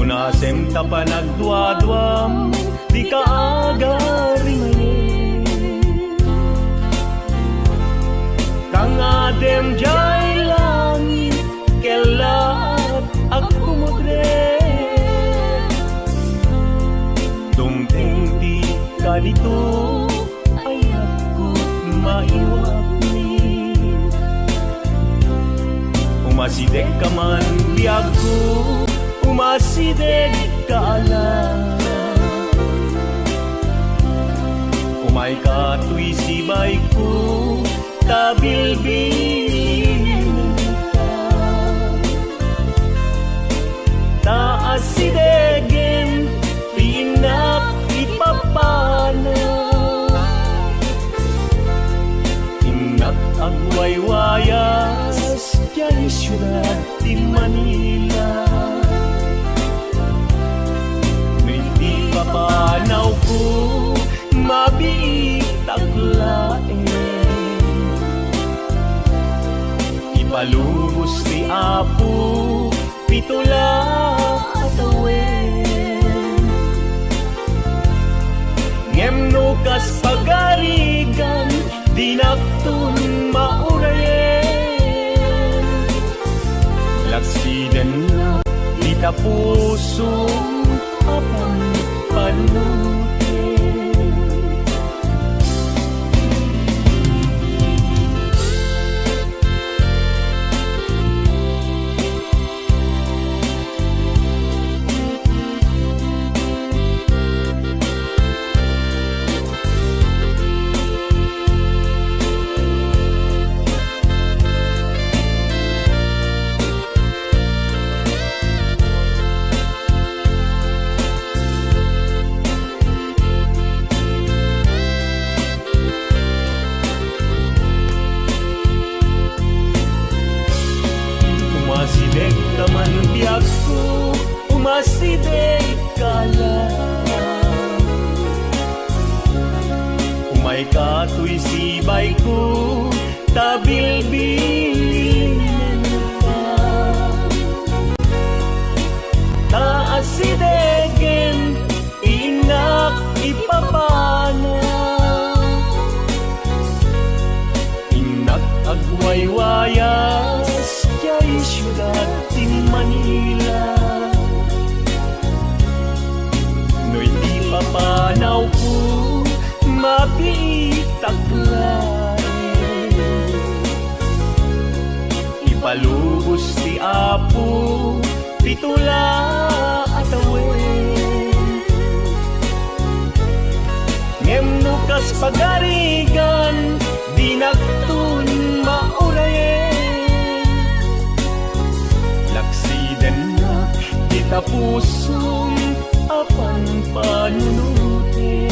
Unasem ta panagduadwam, di ka agari mayin. Kang adem jay langit, kelat ako modre. Dumting di ka dito, ay ako't maiwak ni. Umasidek ka man biyag ko, umasidek ka lang. Umay ka tuy sibay ko, tabilbilin ka. Taasidegen, pinak ipapana. Inak agwaywayas, dyan syudad di Manila. Hindi papanaw ko, mabitaglae. Ipalubos ni Apo, pitula at awen. Ngemno kas pagarigan, dinaktun maurayen. Laksiden na di tapusong apang panutin. Umasidek ka man biyag ko, umasidek ka lang. Umay ka tuy sibay ko, tabilbilin ka. Taasidegen, inak ipapana. Inak agwaywayas, jay syudad di Manila. No'y di papanaw ko, mapitaglay. Ipalubos ni Apo, pitula at awen. Ngemno kas pagarigan, dinaktun maurayen. Laksiden na kita pusong apan panunutin.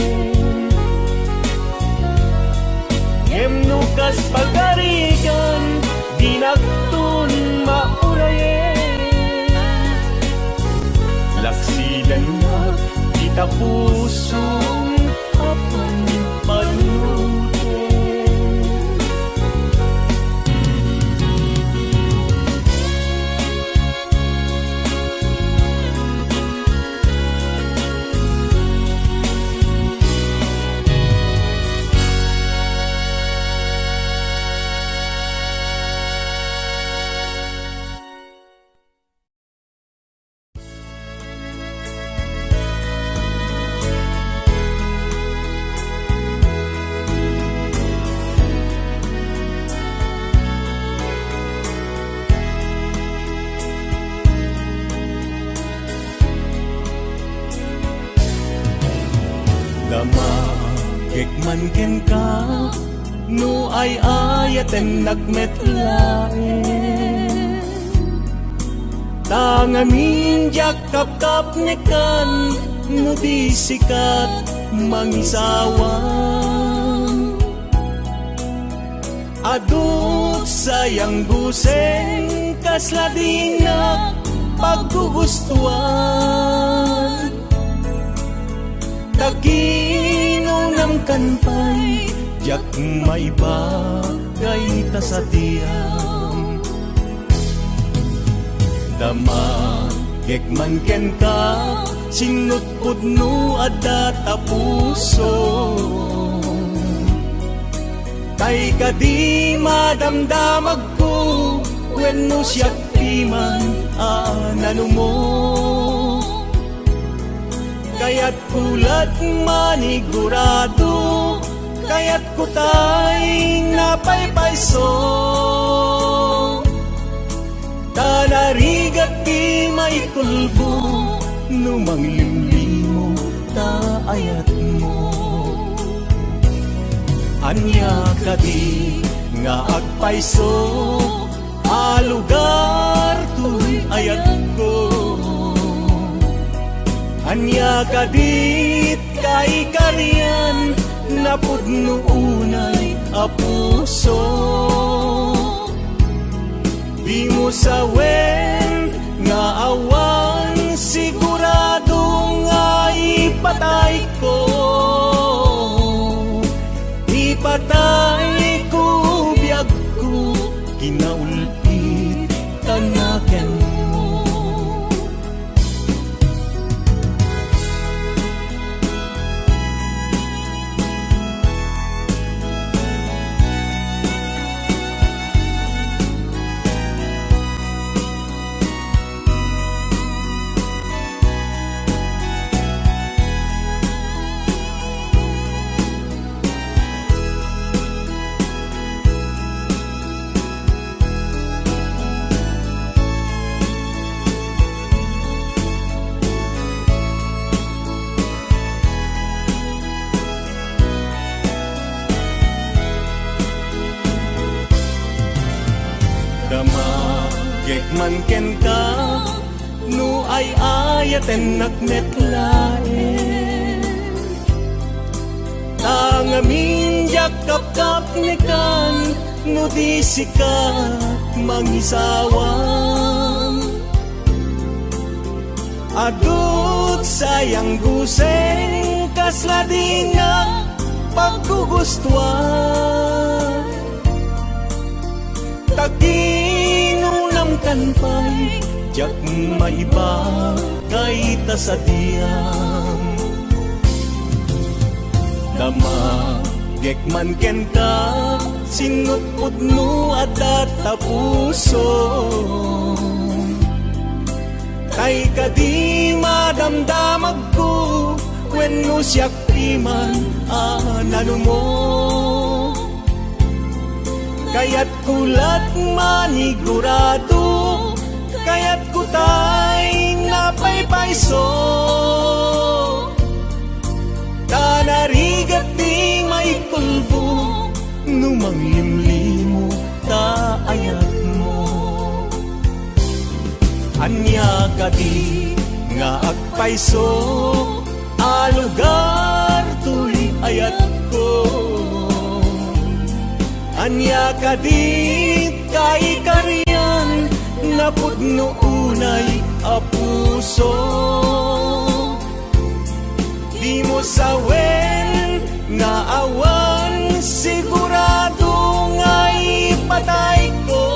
Ngemno kas pagarigan, dinaktun maurayen. Laksiden na kita pusong apan panunutin. Man ken ka, no ay ayaten nagmetlaen. Tangamin jak kap-kap nekan, no di sikat mangisawan. Adut sayang buseng, kasladina paggugustuhan. Taginunam kanpay, jak may bagay ta sa tiyang. Dama Gekman ken ka sinutpud no adda ta puso. Kay kadi madamdamag ko wenno siya piman anano mo. Kaya't kulat manigurado, kaya't kutay napaypayso. Tanarigat di may kulbo, numang limlimo taayat mo. Anya kadi nga agpayso, alugar tuy ayat ko. Anya kadit kay kariyan, napudno unay apuso. Di mo sawen nga awan, sigurado nga ipatay ko. Ipatay ko biyag ko, kinaulpit tanaken mo. Gekman ken ka no ay ayaten nagmetlaen. Tangamin yakap kap nekan no di sikat mangisawang. Adut sayang guseng kasla di nga paggugustuhan. Taginunam kan pa'y jak maiba kay tasadiyang. Dama gekman ken ka sinutpud no adda ta puso. Kay kadi madamdamag ko wenno siya piman anano mo. Kaya't kulat manigurado, kaya't kutay napaypayso. Tanarigat di may kulbo, numang limlimo taayat mo. Anya kadi nga agpayso, alugar tuy ayat ko. Anya kadit kay kariyan, napudno unay apuso. Di mo sawen nga awan, sigurado nga ipatay ko.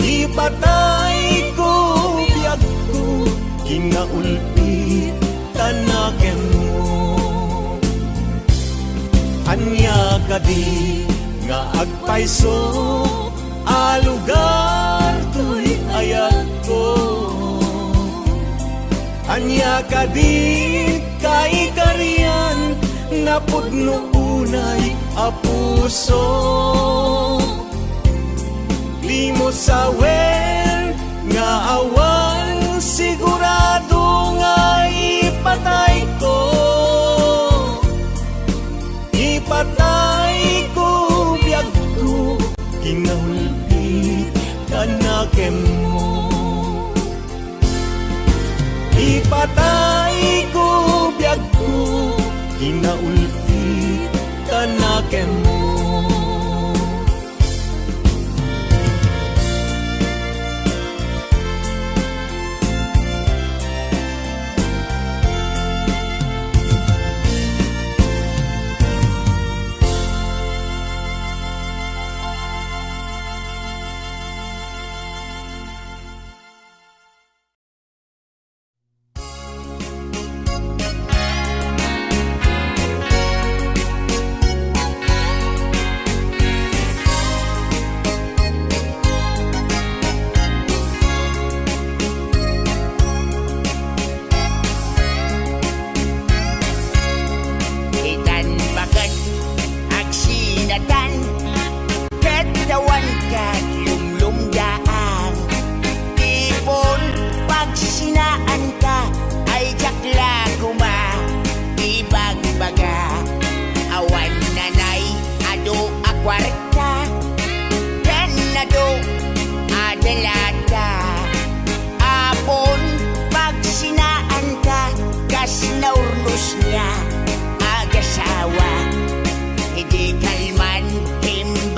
Ipatay ko biyag ko, kinaulpit tanaken mo. Anya kadi nga agpayso, alugar tuy ayat ko. Anya kadi kay kariyan, napudno unay apuso. Di mo sawen nga awan, sigurado nga ipatay ko. Ipatay ko biyag ko, kinahulpit tanaken mo. Ipatay ko biyag ko, kinaulpit tanaken mo.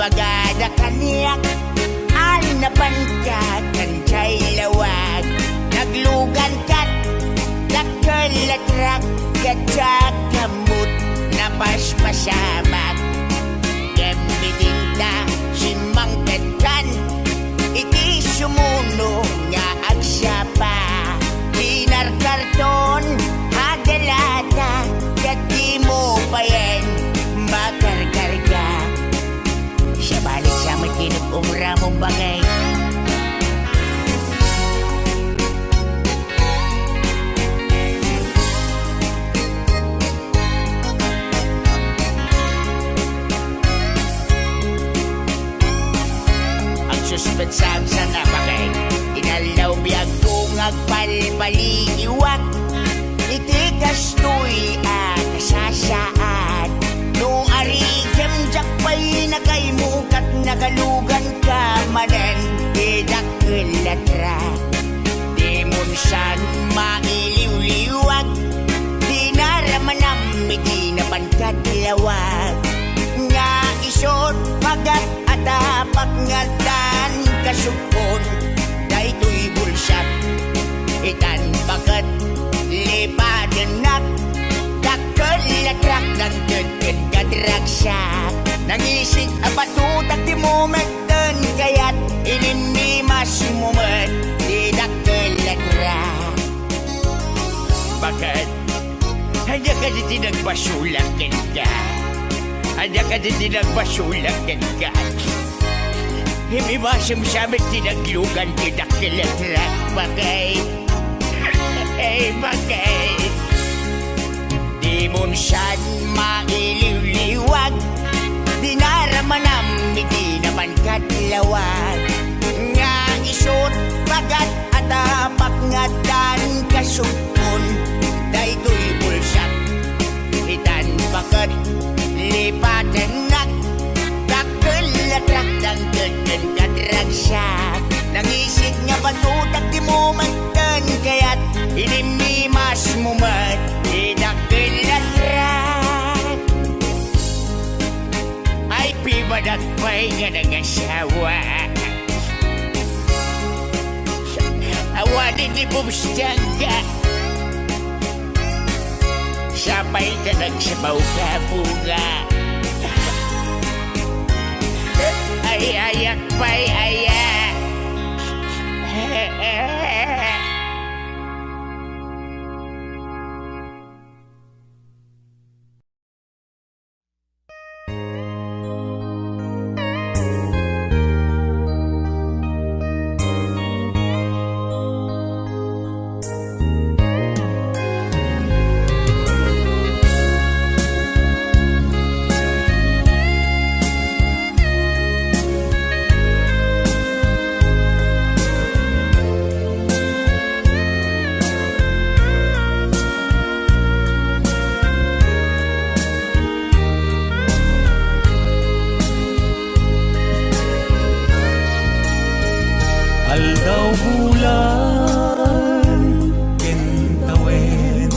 bagada kanyak al napankat kancay lawag naglugan kat nakalatrak katsak kamut napaspasamak gamitinta simang katkan iti sumuno nga agsapa dinar karton hagalata kati mo payen makarkarga siya balik sa makinip umra mong bagay suspet sa napakay inalaw biyag kong agpalpaliiwak iti kastoy at kasasaan nung arikem jakpay na kay mukat nakalugan ka manen idakilatra di munsan mailiw-liwag di naramanam iti napankat lawag nga isot pagat atapak ngatan kasukon daytoy bulsat itan bagat lipadenak dakkelatrak ng deken kadragsak nangisig abatutak di momenten kayat ininimas mumet di dakkelatrak bagat hanya ka di tinagpasulakin ka hanya ka di tinagpasulakin ka himibasam sabit tinaglugan kita kilatrak bagay bagay di munsan mailiw-liwag di naramanam iti naman katlawag nga isot bagat atapak nga dan kasukon daytoy bulsak itan bagat lipatenak dakkelatrak ng deken kadragsak nangisig nga batutak di momenten kayat inimimas mumet idakkelatrak ay pibadak pa'y nga nagasawa awadin di bumstangga sabay ka nagsabaw ka bunga ay ayak pa'y ayak Aldaw bulan kentawen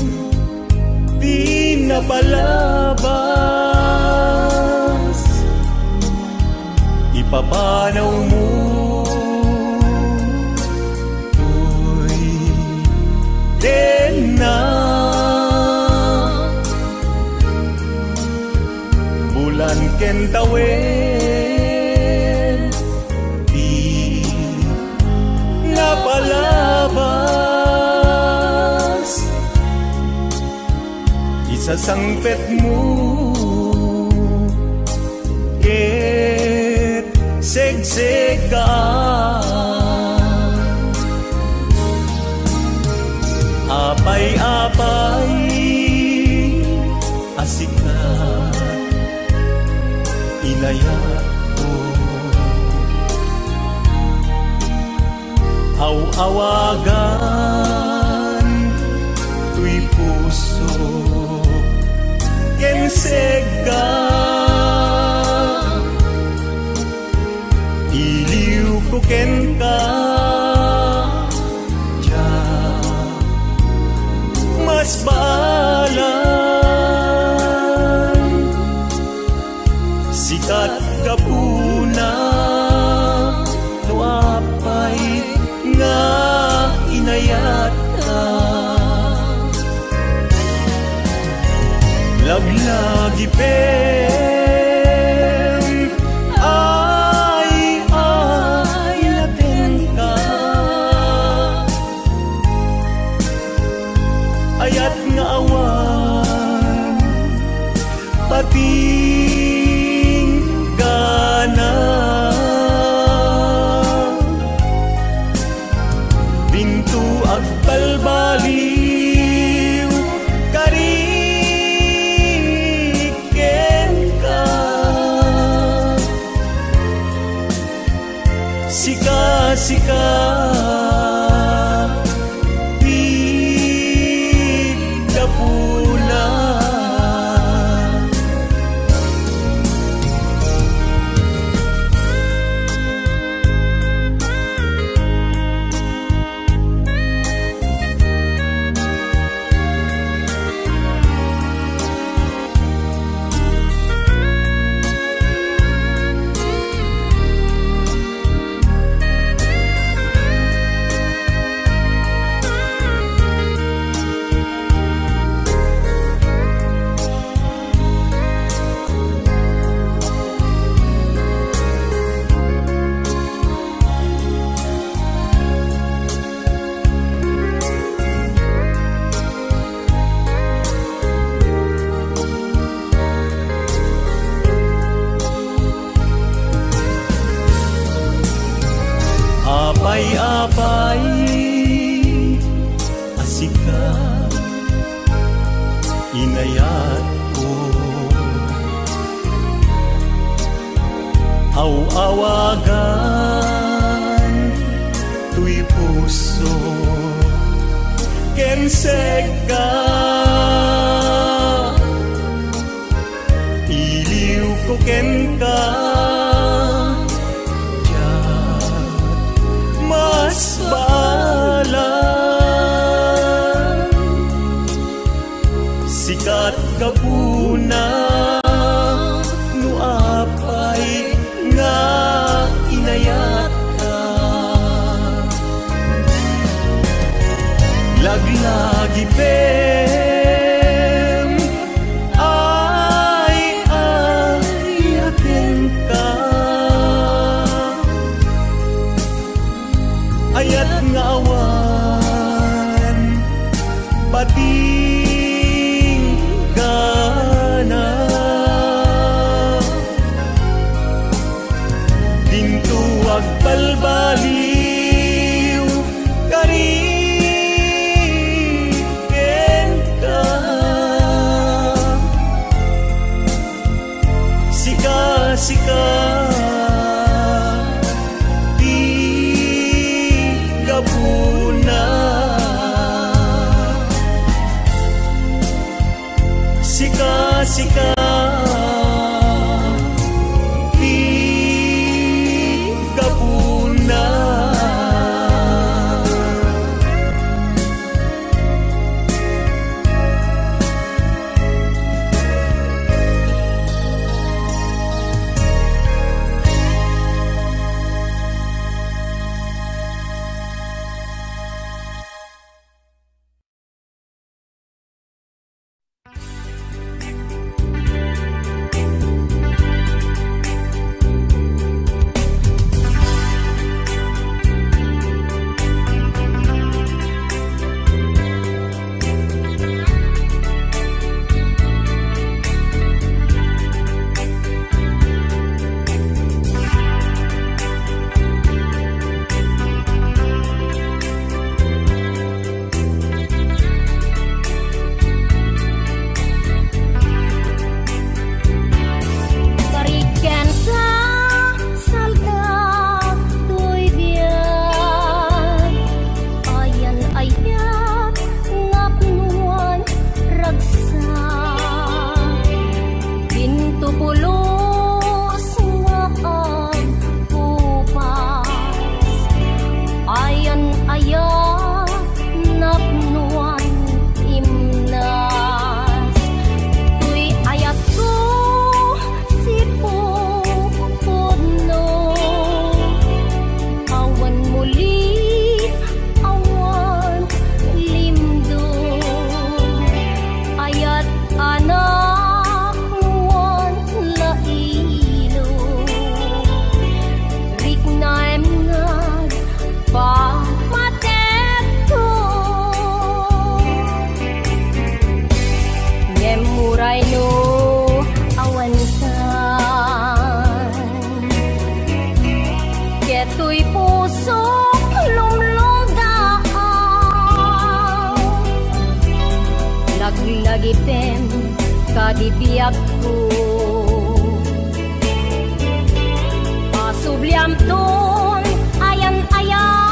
di napalabas ipapanaw mo tuy den na bulan kentawen palabas isasangpet mo ket segsegan apay-apay asikat inayat aw-awagan tuy puso ken sega iliw ko ken ka mas balan sikat kapul awagan tuy puso ken seka iliw ko ken ka mas balan sikat kapuna no apay nga inayat ka laglagi pem ay ayaten ka ayat nga awan pating gana dintuag balbaliw kariken ka sika gabuna sika di gabuna Kadibiyag ko Pasubliam ton ayan-ayan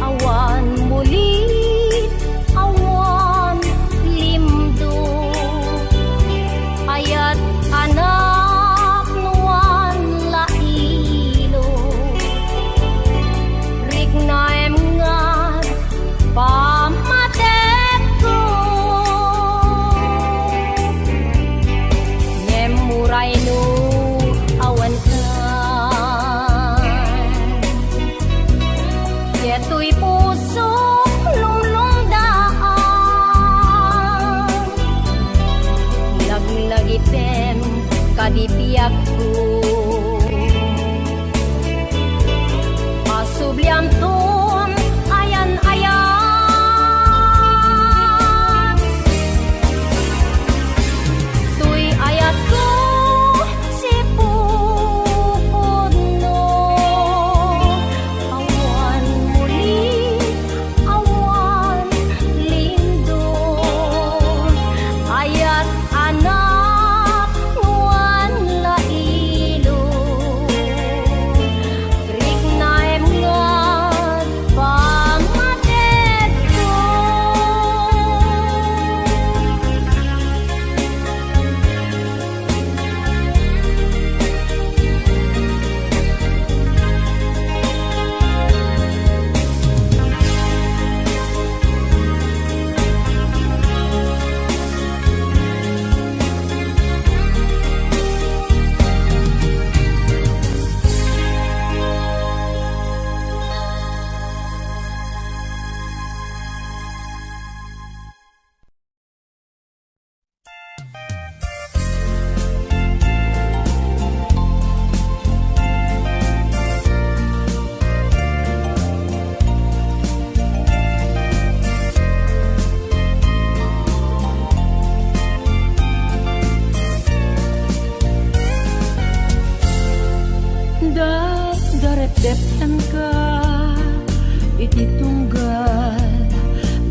awan muli, awan limdo. Daret-detan ka iti tunggal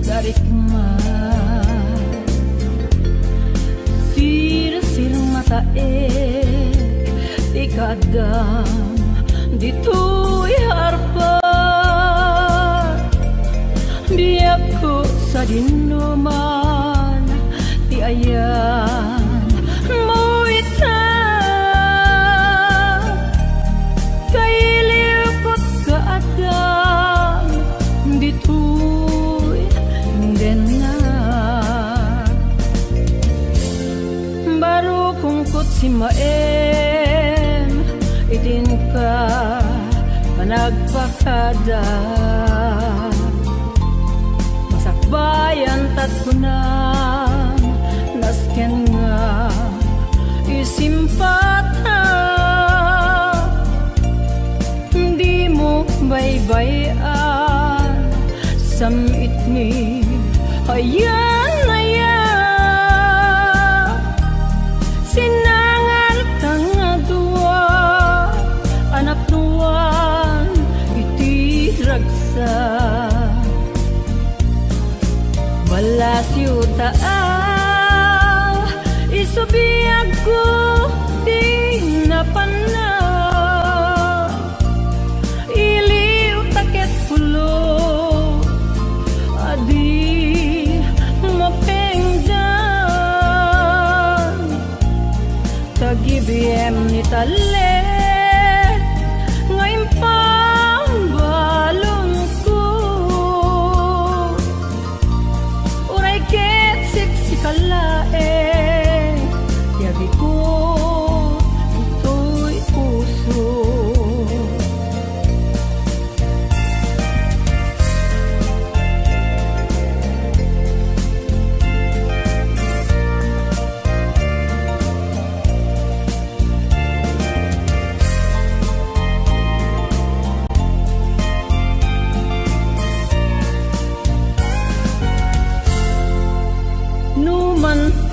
dari keman sir-sir mataek di kadam ditoy harpa biako sa dinuman ti ayan mo ita kailipot ka adam ditoy denna baru kungkot si maen itin ka panagpakada masakbayan tat kunam nasken nga isimpata di mo baybayan samit mi ayan sinangal kang dua anak nuan iti ragsa balas yuta isubiyag ko di napana iliw taket pulo adi mapengdan tagibiem ni talet ngayon pang balong ko uray ket siksikalae yabi ko ito'y puso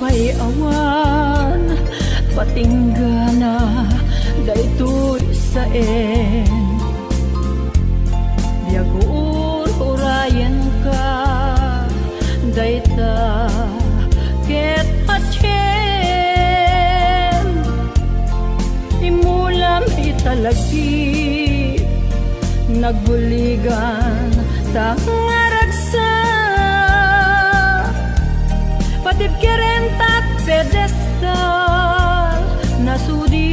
pay awan patinggana daytoy saen biagur urayan ka dayta ket pachen imulam italagi nagbuligan tangaragsa patip kerentat pedestal nasudi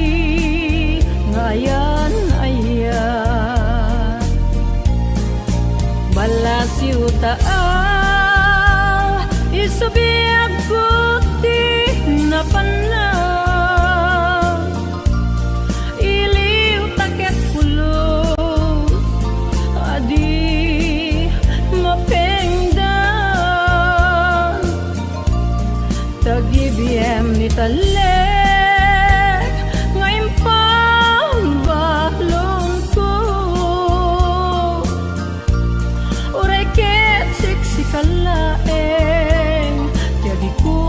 ngayan ayan balas yuta isubiyag kuti napana iliw taket pulos adi mapengdan tagibiem ni talek ngayon pang balong ko uray ket siksikalaeng jadi ko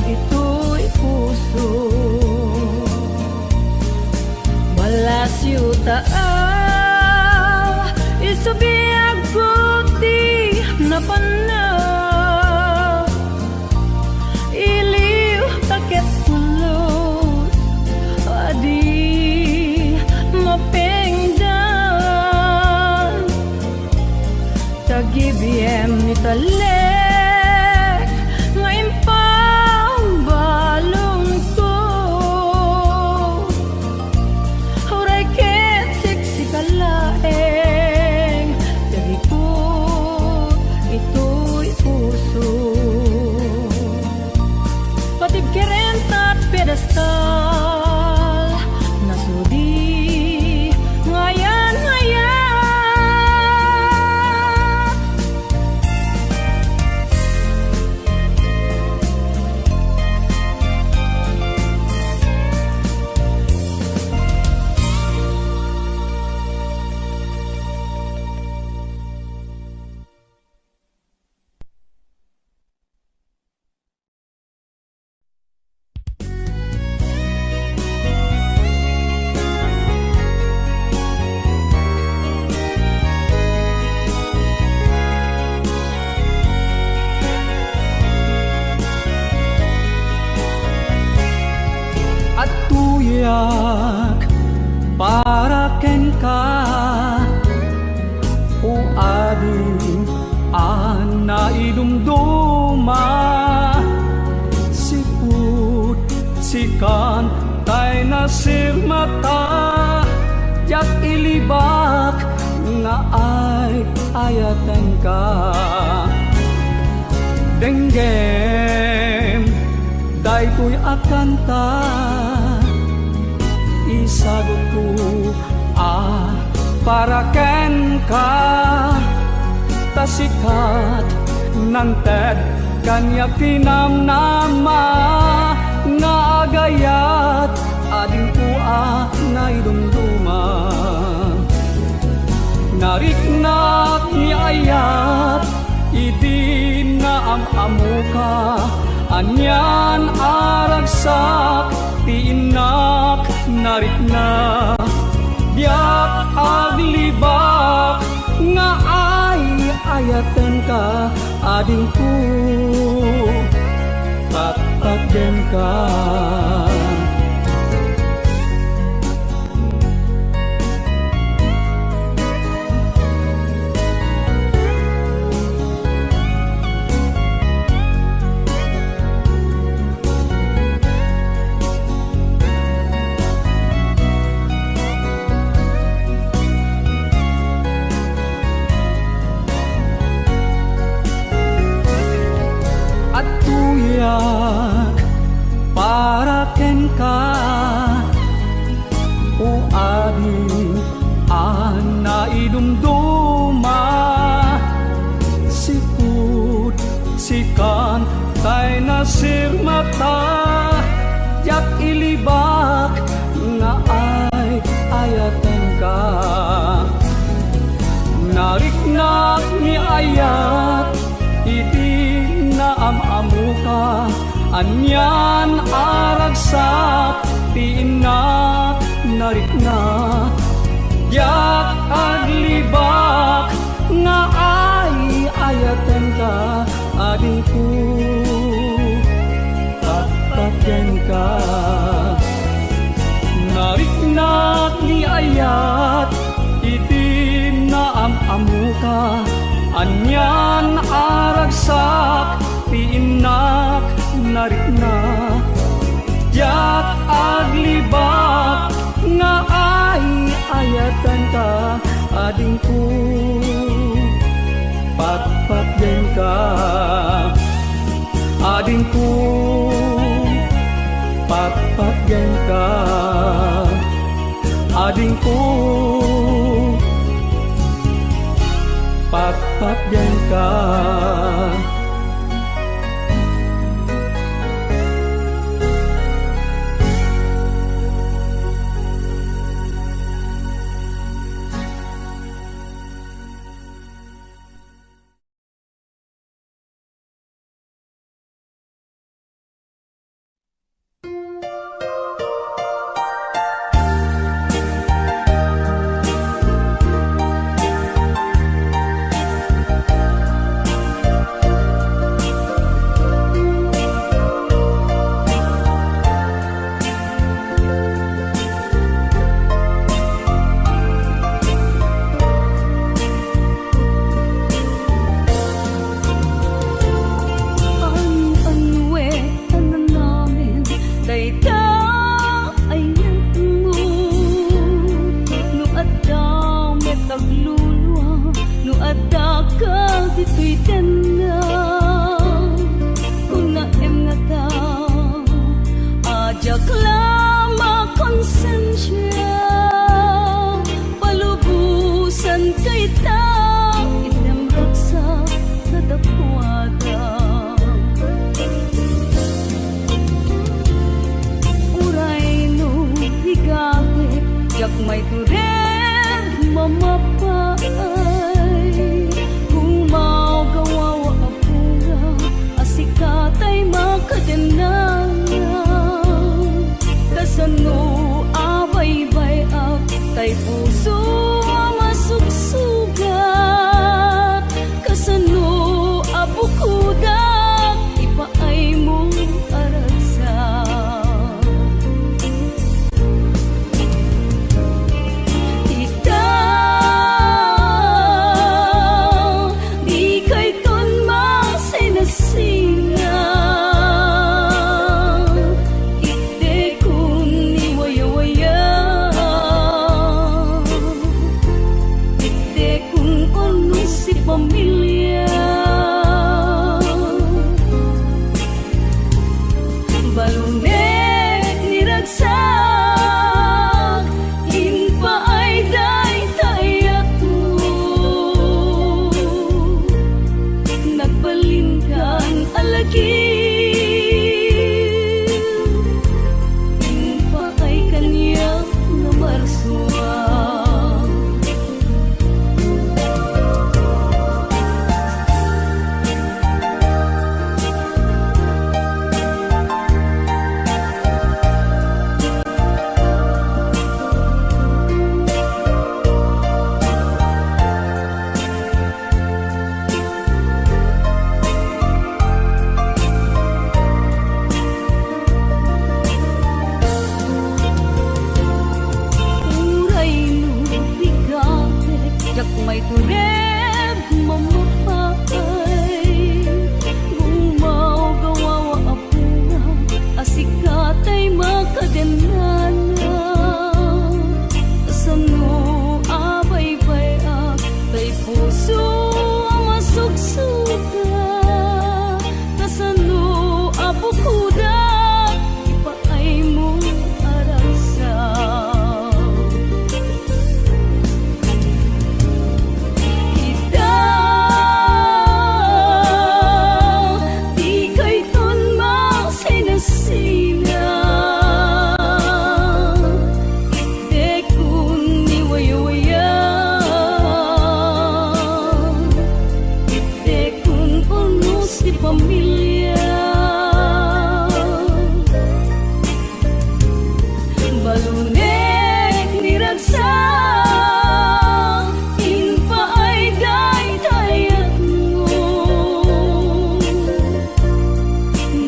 ito'y puso balas yuta isubiyag kuti napana tagibiem ni talek ngayon pang balong ko uray ket siksikalaeng jadi ko ito'y ay ayatan ka. Denggem daytoy akanta, isagot ko para ken ka. Tasikat ng ted kanya kinamnama, nga agayat ading pua na idumduma. Nariknak ni ayat idi na amuka, anyan aragsak tiinak narikna. Diak aglibak nga ay ayatan ka, adingku patpatgen ka. Para ken ka o ading ana idumduma, siput sikan tay nasir mata, yak ilibak nga ay ayatan ka. Nariknak ni ayat iti na amamuka, anyan aragsak tiinak narikna. Yak aglibak nga ay ayatan ka, adingku patpatgen ka. Nariknak ni ayat iti na amamuka, anyan aragsak tiinak narikna. Yak aglibak nga ay ayatan ka, adingku patpatgen ka. Adingku patpatgen ka, adingku patpatgen ka. May tured mamapay, kung mau gawawa apura, asikatay makagananga. Kasano abay-bay ak, tay puso masugsugat. Kasano abukudak, ipaay mo aragsak. may tureb mamapay gumaw gawawa apura asikatay makaganana kasano abay-bay tay puso ang masugsuga kasano apukuda ipaay mo arasaw kita di kay ton masinasina dekun ni wayawaya dekun unos di pamilya balunek ni ragsa inpa ay daydayan mo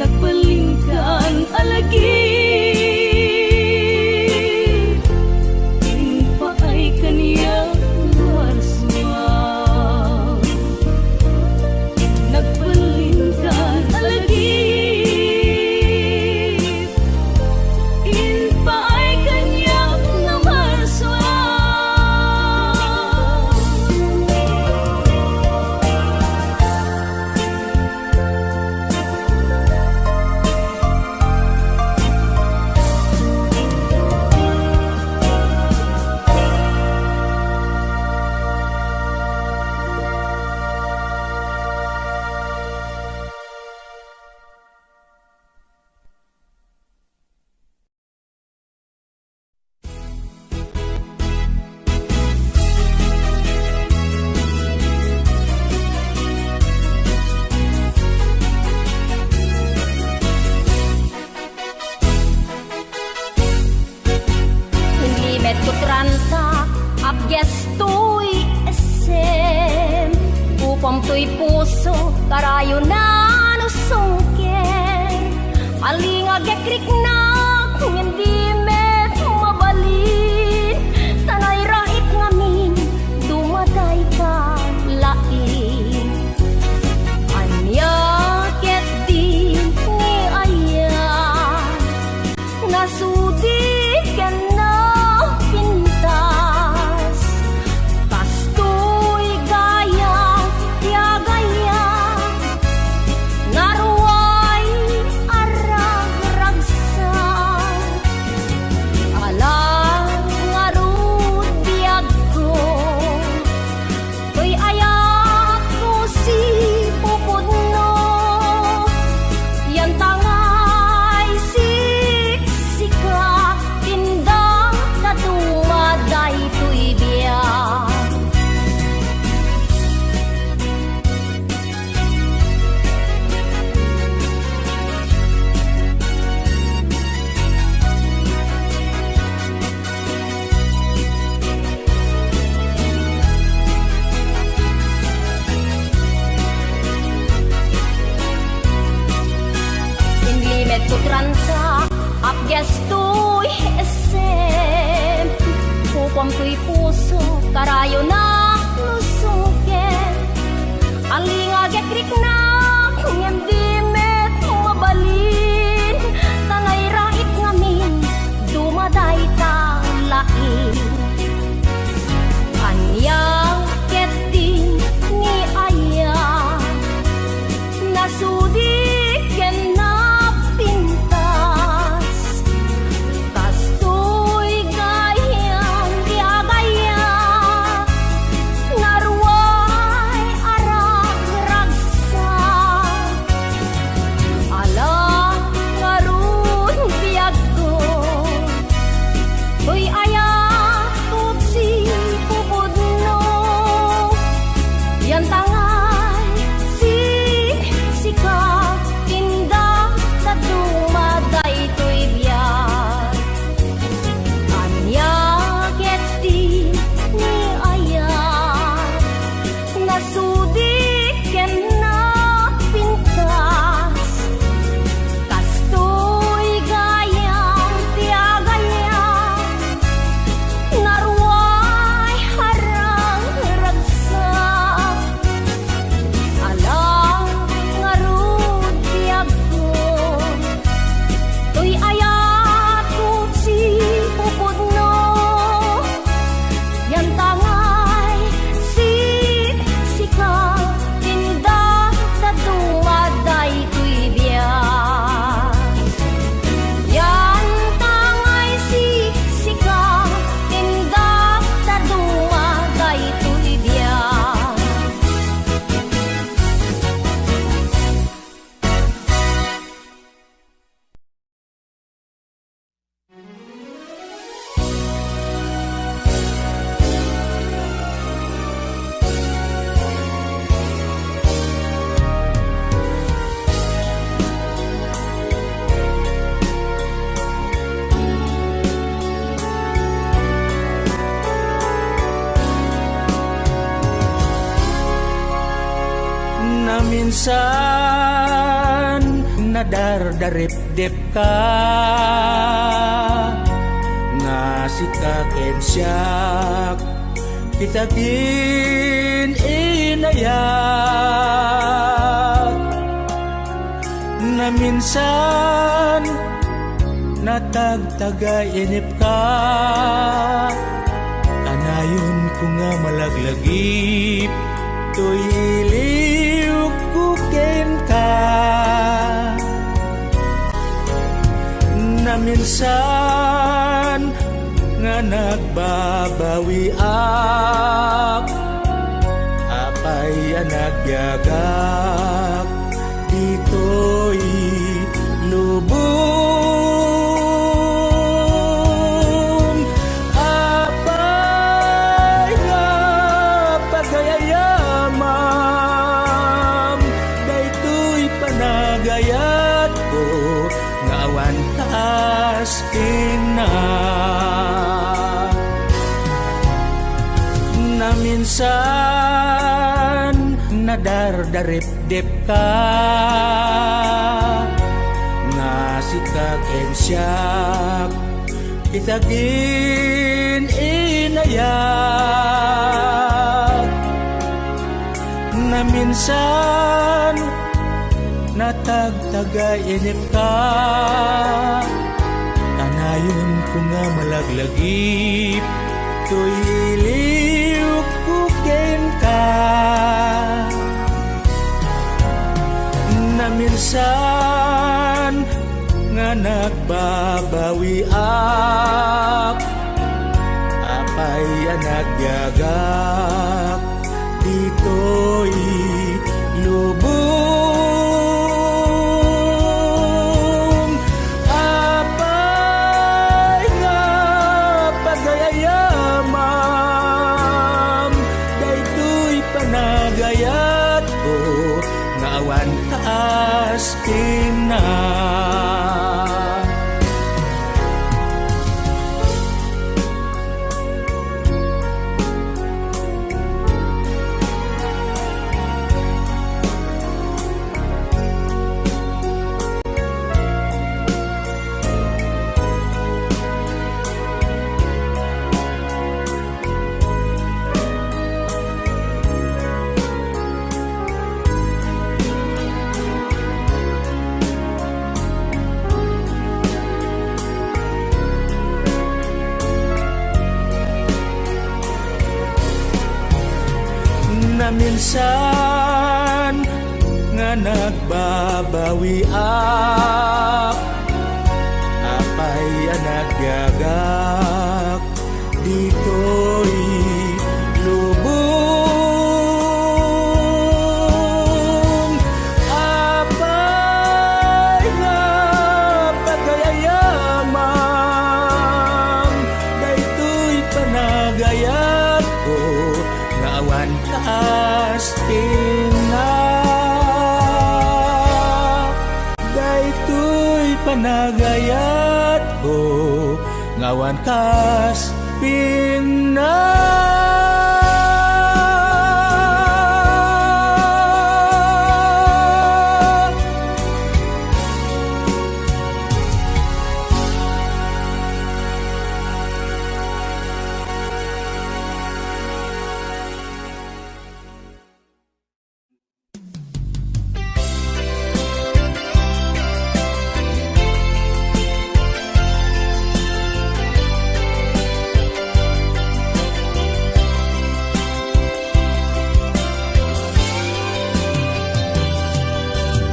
nagpalingkan alagi inpa ay kaniyang warswa nagpalingkan alagi inpa ay kaniyang nawarswa Hindi metto tranta abgestoy esem upam to'y puso karayo na nusungken aling agekrik na kung hindi met mabalin tanay rait ngamin dumaday ka lain anya ket din ni ayan nasudi ken na pintas pastoy gaya ya gaya naruay arag-ragsa alang ngarud biag ko to'y ayak ko si pupudno yan tangay siksika tinda natumaday to'y biyak inlimet ko tranta abgestoy esem upam to'y puso karayo na nusuken aling agekrik na kung hindi met mabalin tanay rait ngamin dumaday ta lain anyang ket din ni aya nasudi ken na pintas pastoy gayang diagaya minsan nadardarip-dip ka nga sikaken siyak kitagin inayak na minsan natagtagainip ka kanayon ko nga malaglagip to'y iliw kuken ka na minsan nga nagbabawi ak apay nagyagak dito'y lubong apay nga pagayayamam dayto'y panagayat ko nga awan kaas ina na minsan nadardarip-dip ka nga sikaken siyak kitagin inayak na minsan natagtagainip ka kanayon ko nga malaglagip to'y iliw kuken ka na minsan nga nagbabawi ak apay nagyagak dito'y lubong apay nga pagayayamam dayto'y panagayat ko nga awan kaas ina minsan nga nagbabawi ak apay nagyagak dito'y lubong apay nga pagayayamam dayto'y panagayat ko nga awan kaas ina dayto'y panagayat ko ngawan kaas pina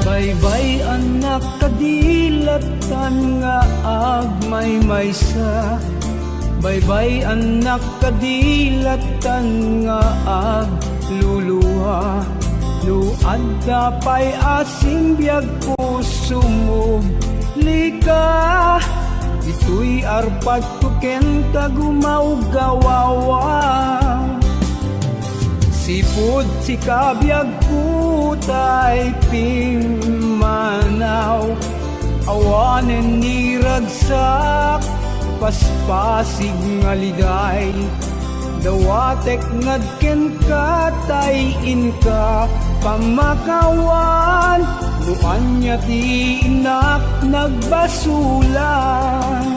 Baybay anak kadilatan nga agmay maysa Baybay anak kadilatan nga agluluha Luad dapay asing biyag puso mo lika Ito'y arpat tuken tagumaw gawawa Sipud si kabyag putay pimanaw Awanen ni ragsak paspasig nga liday dawatek ngadken ka tayin ka pamakawan luan niya ti inak nagbasulan.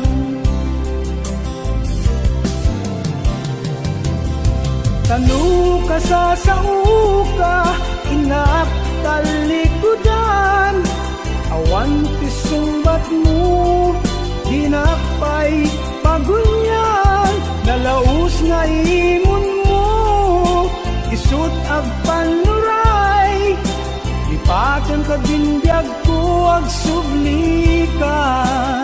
Tanu ka sa sauka inak talikudan awan ti sumbat mo dinakpay pagunyan nalaus na imon mo isut ag panuray lipatan ka dinbyag ko ag sublikan.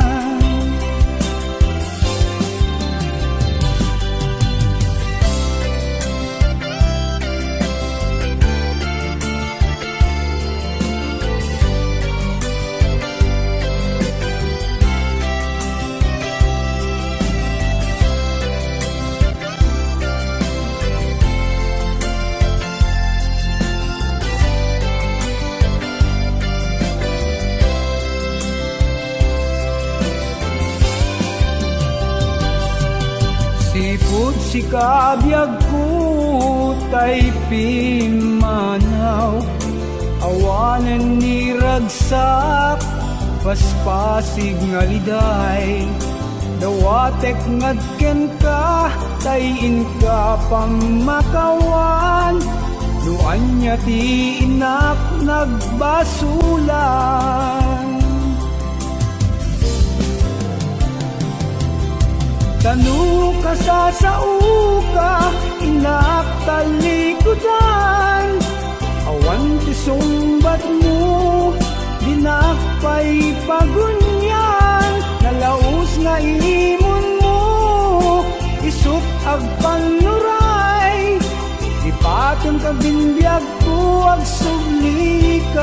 Si kabyag ko tay pimanaw awanan ni ragsak paspasig nga liday dawatek ngadken ka tayin ka pamakawan luan niya ti inak nagbasulan. Tanu ka sa sauka, inak talikudan awan ti sumbat mo, dinakpay pagunyan nalaus na imon mo, isuk ag panuray ipaton ka binbyag ko ag sublikan.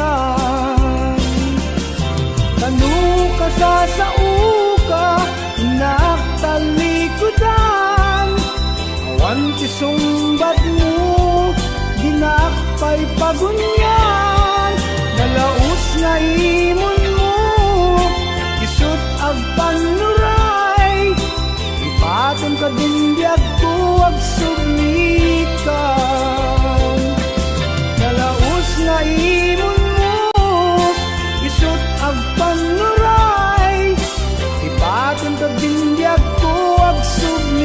Tanu ka sa sauka, inak talikudan awan ti sumbat mo, dinakpay pagunyan nalaus na imon mo, isut ag panuray ipaton ka dinbyag ko ag sublikan. Nalaus na imon mo, isut ag panuray ipaton ka dinbyag ko ag sublikan.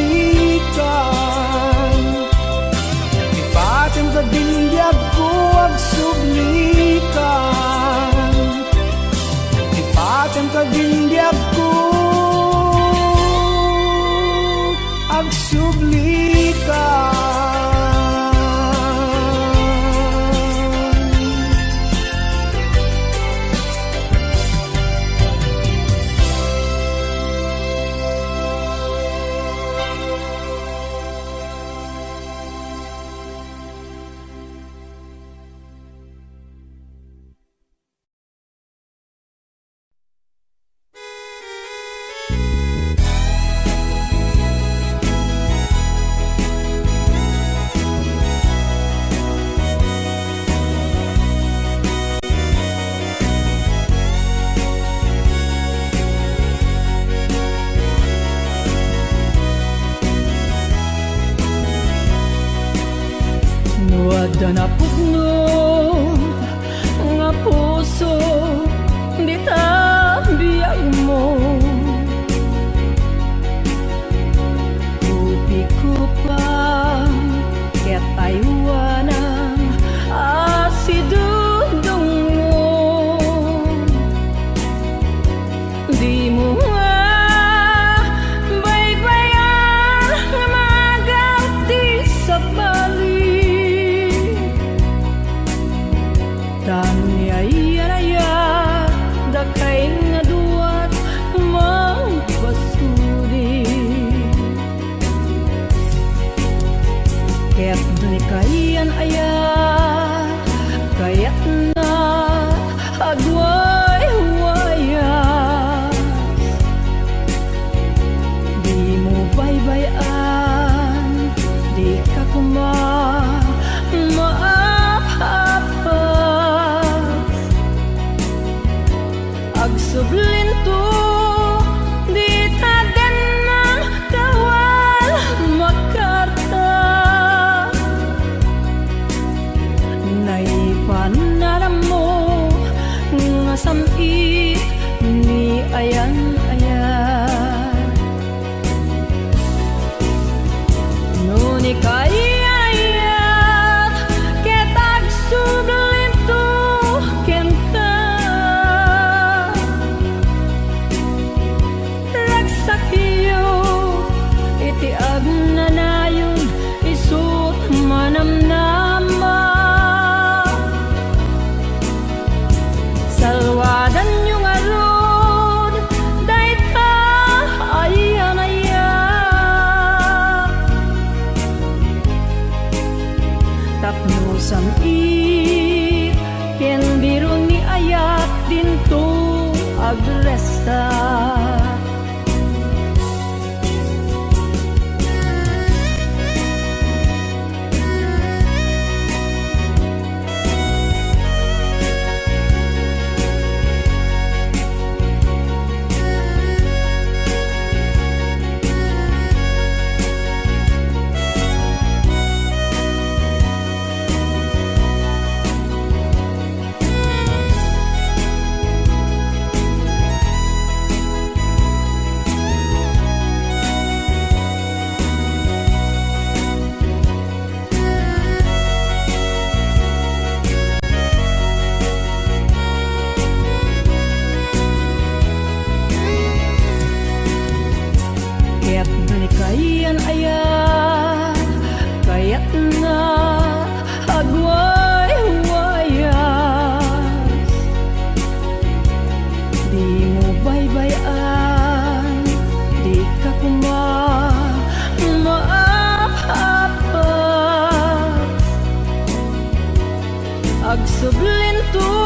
Ipaton ka dinbyag ko ag sublikan. Ipaton ka dinbyag ko ag sublikan. Ada na pugno nga puso bitambiyag mo, upi ko pa ket aywanang asidudong mo, di mo nga baybayan nga maganti sa bali. Tanyaya dakay nga duwat magbasuri, kaya't duni kayan aya kaya't na agway-wayas, di mo baybayan di ka agsublinto di tagan ng kawal makarta. ni kaya ketag sublinto kenta ragsakyo iti agnanayon isut manamnama salwadan yung arod dayta ayanaya tapno i ken biro ni ayat dinto agresta kaya't nalikayan aya kaya't na agway huwayas di mo baybayan di ka maapas agsublinto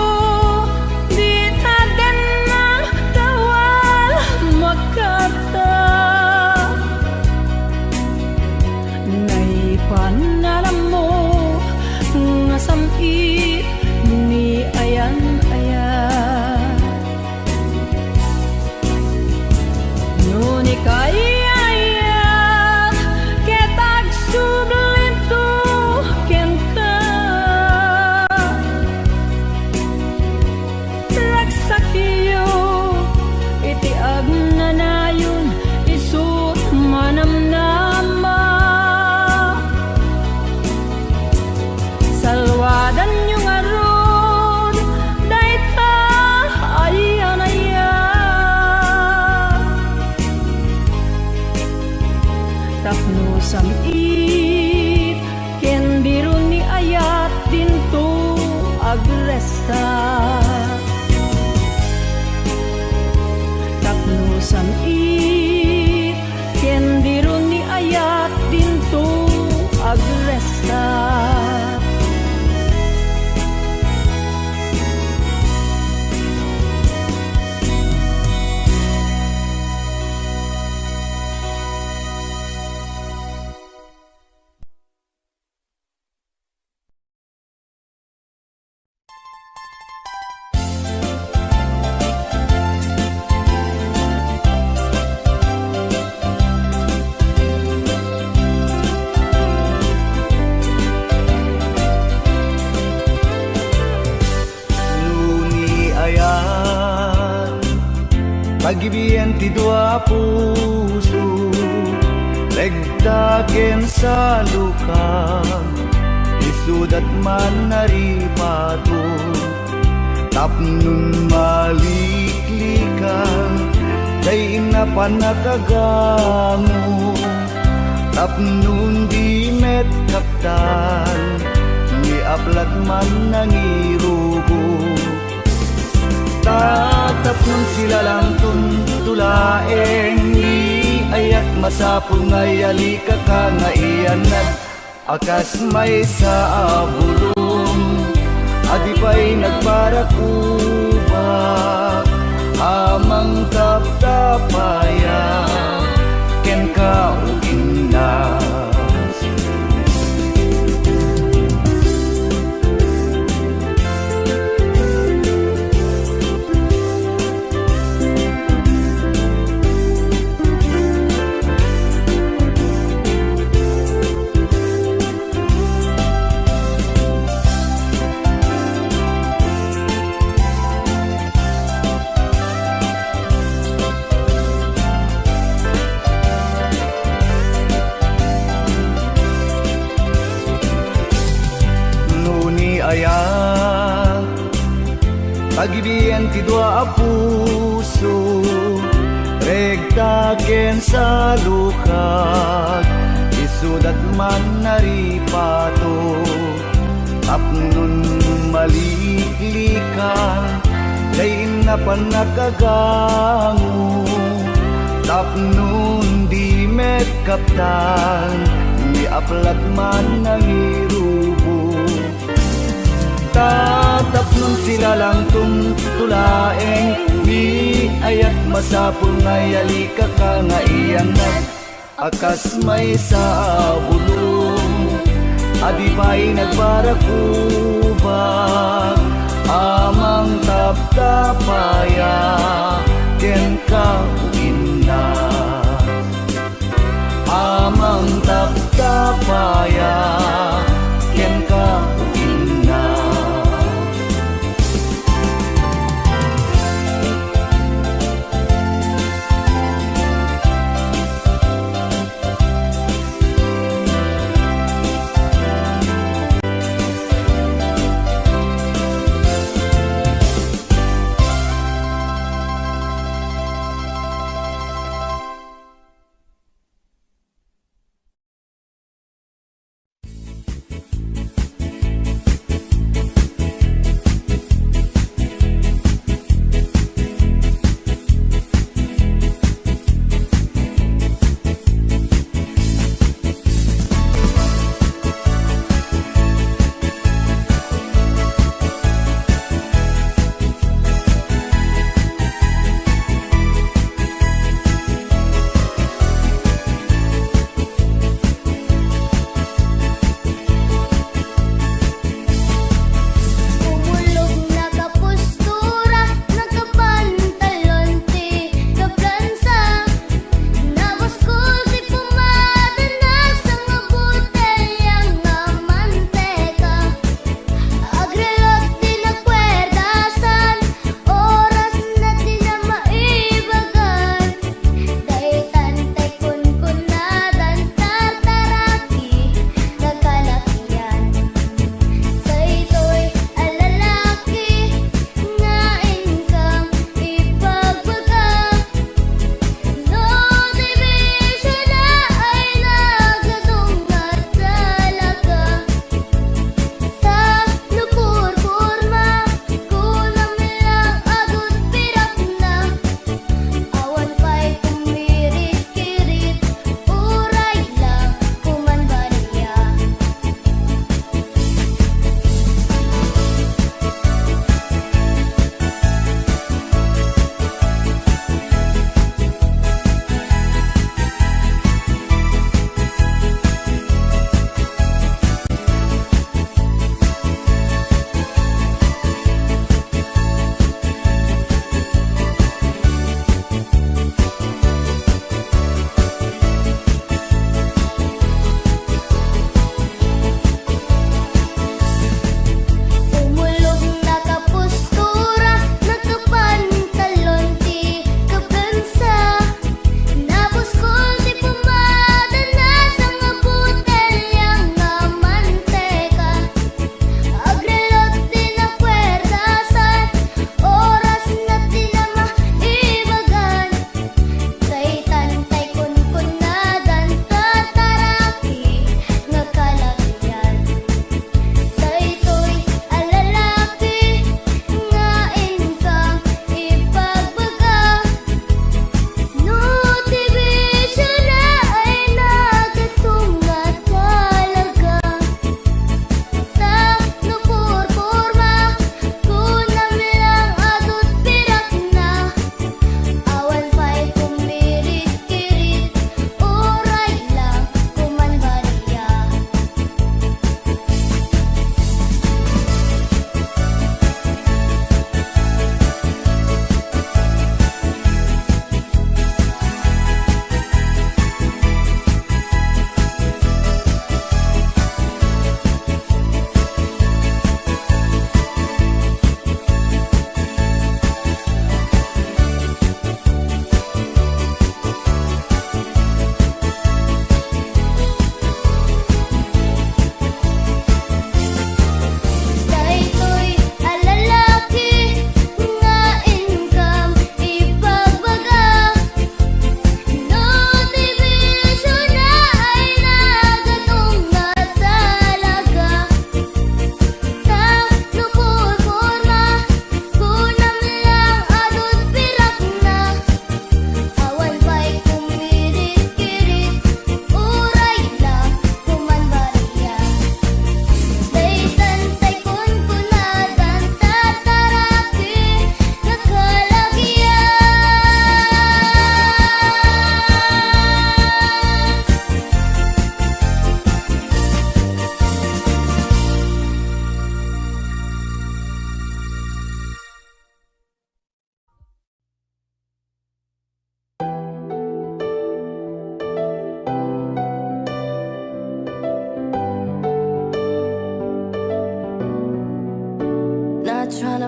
di tagan ng tawal makata panalam mo nga samit ni ayan-ayan nuni kaya ketag sublinto kenta ragsakyo iti agnanayon isut manamnama salwadan yung arod dayta ayanaya tapno samit ken biro ni ayat dinto agresta tapno samit ken biro ni ayat dinto agresta Pagibian ti dua puso legdagen sa luka isudat man naripato tapnun maliklikan day na panakagango tapnun di met kaptan ni aplat man nangirugo tatapon sila lang tuntulaeng ni ayat masapul ngayali kakangaianan akas may sa abulong adipay nagbarakubak amang taptapaya ken kauginas Agibian ti dua a puso, regta ken sa lukag, isudat man naripato, tapnon maliklikan, dayin na panakagango, tapnon di met kaptan, di aplat man nangirubo. Tatapnon sila lang tulaeng, di ayat masapul nga yalika ka nga iyang akas may sa bulong, adi pa'y nagbarakubag, amang taptapaya, ken ka ugina. Amang taptapaya, ken ka ugina.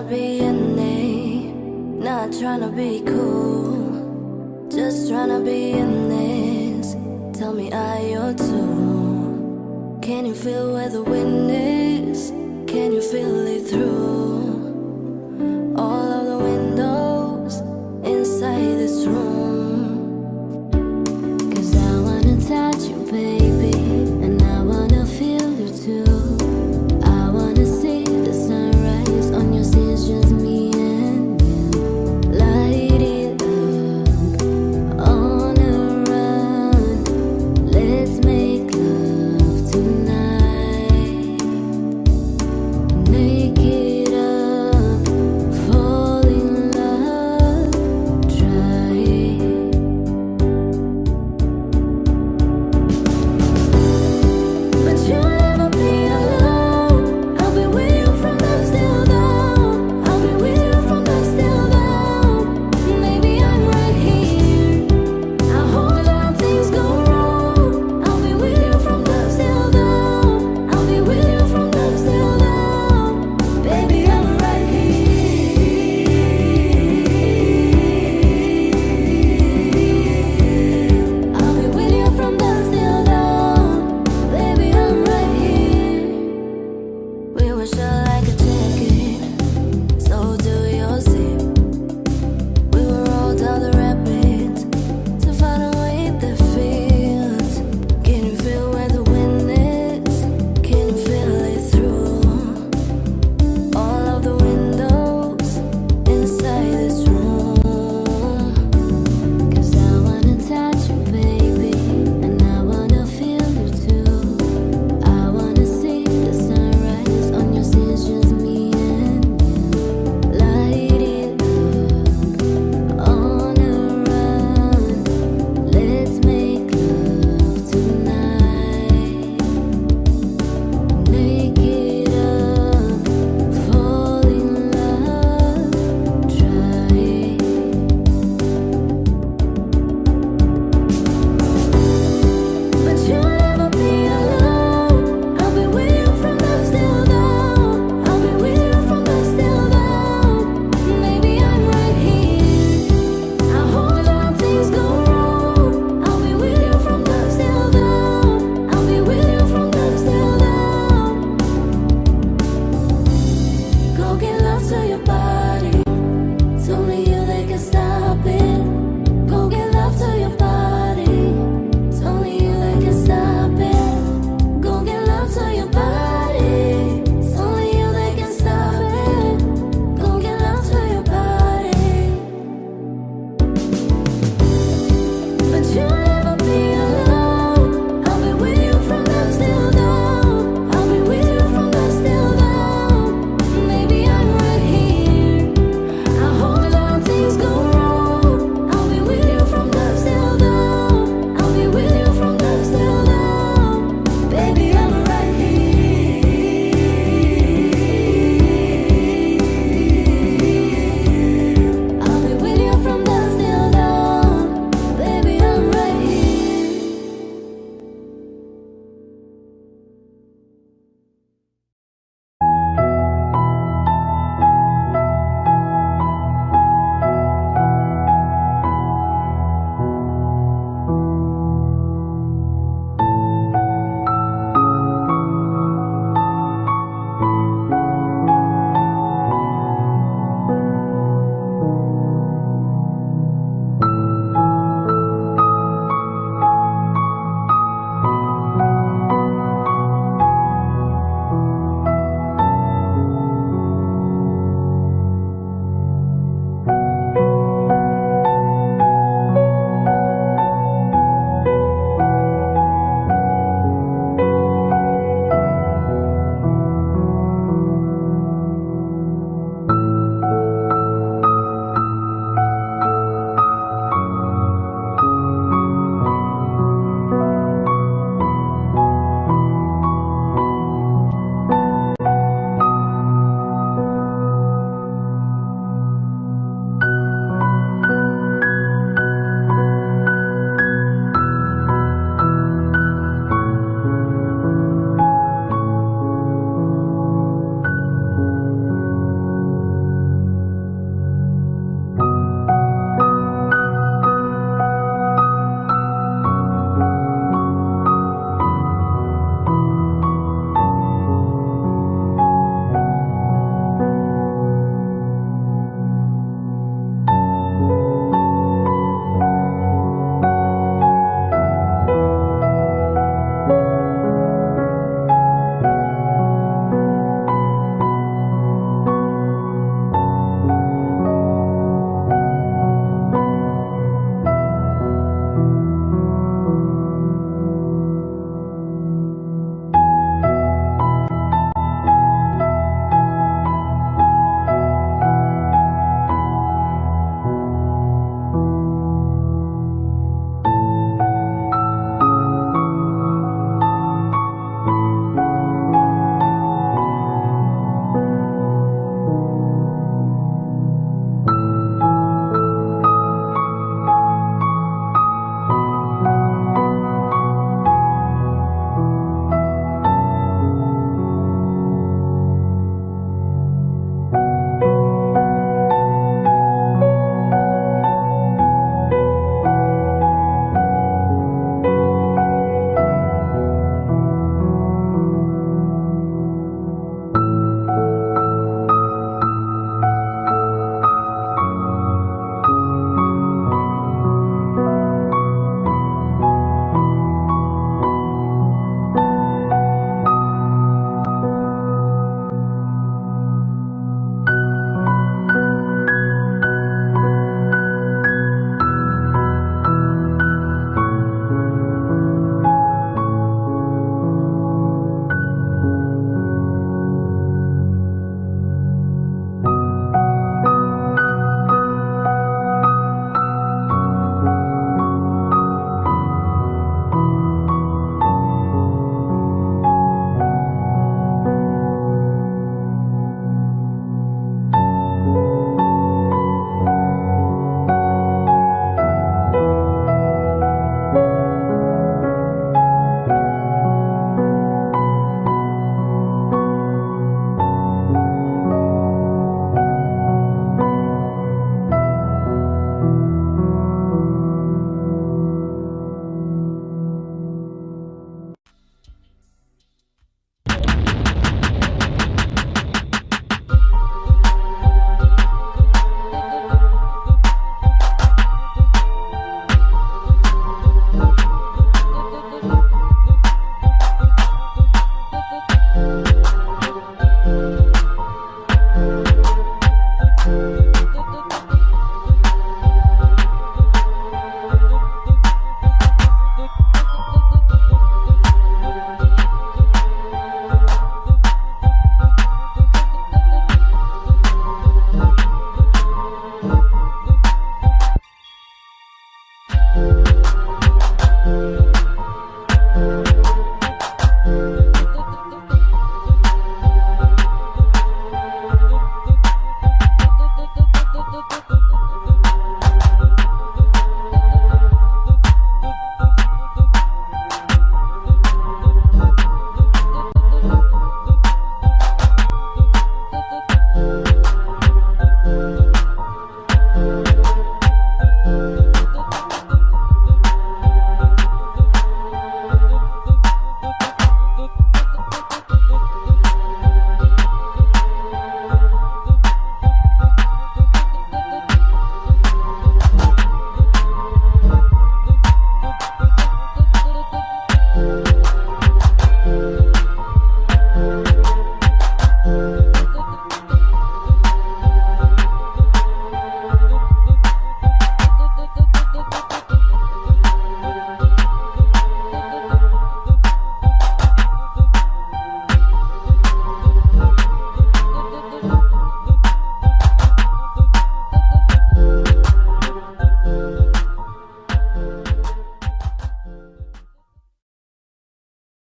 be in it, not tryna be cool, just tryna be in this. Tell me, are you too? Can you feel where the wind is? Can you feel it through?